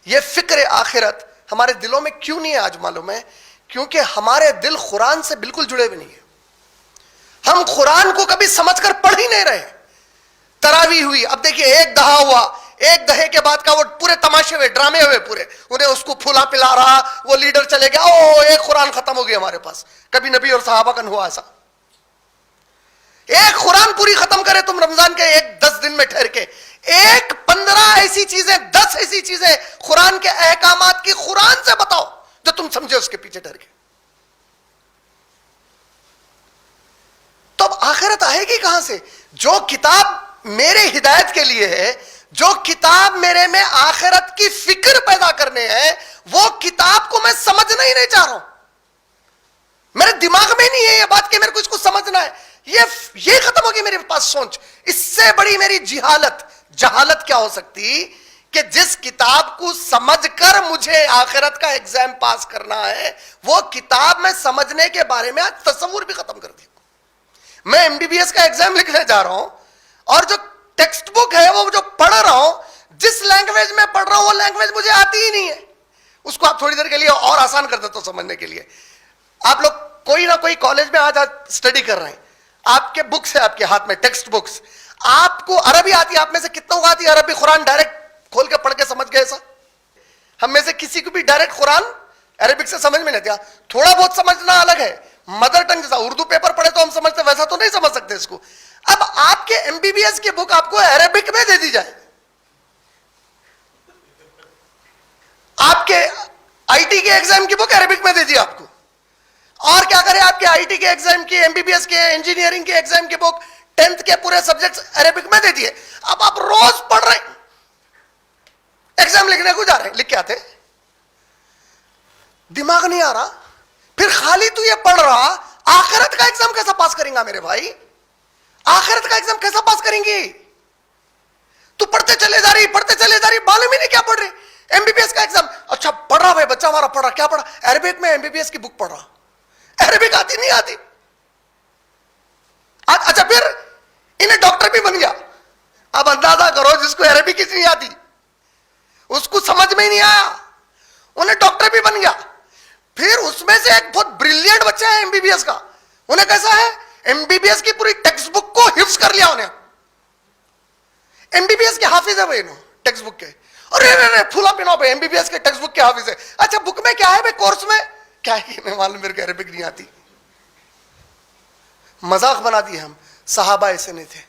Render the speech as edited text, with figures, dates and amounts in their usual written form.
ये फिक्र आखिरत हमारे दिलों में क्यों नहीं है आज मालूम है? क्योंकि हमारे दिल कुरान से बिल्कुल जुड़े हुए नहीं है। हम कुरान को कभी समझकर पढ़ ही नहीं रहे। तरावी हुई, अब देखिए एक दहा हुआ, एक दहे के बाद का वो पूरे तमाशे हुए, ड्रामे हुए पूरे, उन्हें उसको फुला पिला रहा, वो लीडर चले गया, ओ एक कुरान खत्म हो गया हमारे पास। कभी नबी और सहाबा का हुआ ऐसा? एक कुरान पूरी खत्म करे तुम रमजान के एक 10 दिन में ठहर के, एक 15 ऐसी चीजें, 10 ऐसी चीजें कुरान के अहकामात की कुरान से बताओ जो तुम समझे उसके पीछे ठहर के। तो अब आखिरत आएगी कहां से? जो किताब मेरे हिदायत के लिए है, जो किताब मेरे में आखिरत की फिक्र पैदा करने है, वो किताब को मैं समझना ही नहीं चाह रहा हूं। मेरे दिमाग में नहीं है ये बात कि मेरे को इसको समझना है। ये खत्म होगी मेरे पास सोच। इससे बड़ी मेरी जहालत क्या हो सकती कि जिस किताब को समझकर मुझे आखिरत का एग्जाम पास करना है, वो किताब में समझने के बारे में आज तस्वुर भी खत्म कर दी। मैं एमबीबीएस का एग्जाम लिखने जा रहा हूं और जो टेक्स्ट बुक है वो जो पढ़ रहा हूं, जिस लैंग्वेज में पढ़ रहा हूं वो लैंग्वेज मुझे आती ही नहीं है। उसको आप थोड़ी देर के लिए और आसान कर देते हो समझने के लिए। आप लोग कोई ना कोई कॉलेज में आज स्टडी कर रहे हैं, आपके बुक्स है आपके हाथ में, टेक्स्ट बुक्स। आपको अरबी आती है? आप में से कितनों को आती है अरबी? कुरान डायरेक्ट खोल के पढ़ के समझ गए ऐसा? हम में से किसी को भी डायरेक्ट कुरान अरबिक से समझ में नहीं आता। थोड़ा बहुत समझना अलग है, मदर टंग जैसा उर्दू पेपर पढ़े तो हम समझते, वैसा तो नहीं समझ सकते इसको। अब आपके एमबीबीएस की बुक आपको अरबिक में दे दी जाए, आपके आईटी के एग्जाम की बुक अरबिक में दे दी आपको, और क्या करें आपके आईटी के एग्जाम की, एमबीबीएस के, इंजीनियरिंग के एग्जाम की बुक 10th के पूरे सब्जेक्ट्स अरबिक में दे दिए। अब आप रोज पढ़ रहे, एग्जाम लिखने को जा रहे, लिख के आते, दिमाग नहीं आ रहा, फिर खाली तू ये पढ़ रहा, आखिरत का एग्जाम कैसा पास करेंगे मेरे भाई? आखिरत का एग्जाम कैसा पास करेंगे? तू पढ़ते चले जा रही, मालूम ही नहीं क्या पढ़ रही। एमबीबीएस का एग्जाम, अच्छा पढ़ रहा भाई बच्चा हमारा, पढ़ रहा, क्या पढ़ा? अरबिक में एमबीबीएस की बुक पढ़ रहा, अरबिक आती नहीं आती। अच्छा फिर इन्हें डॉक्टर भी बन गया। अब अंदाजा करो, जिसको अरबिक ही नहीं आती, उसको समझ में ही नहीं आया, उन्हें डॉक्टर भी बन गया। फिर उसमें से एक बहुत ब्रिलियंट बच्चा है एमबीबीएस का, उन्हें कैसा है, एमबीबीएस की पूरी टेक्स्ट बुक को हिफ्ज कर लिया उन्हें। एमबीबीएस के हाफिज है भाई टेक्स्ट बुक के। अरे फूला पिनो भाई, एमबीबीएस के टेक्स्ट बुक के हाफिज है। अच्छा बुक में क्या है भाई, कोर्स में क्या है? मैं मालूम, मेरे को अरबिक नहीं आती। मजाक बना दिए हम, सहाबा ऐसे नहीं थे।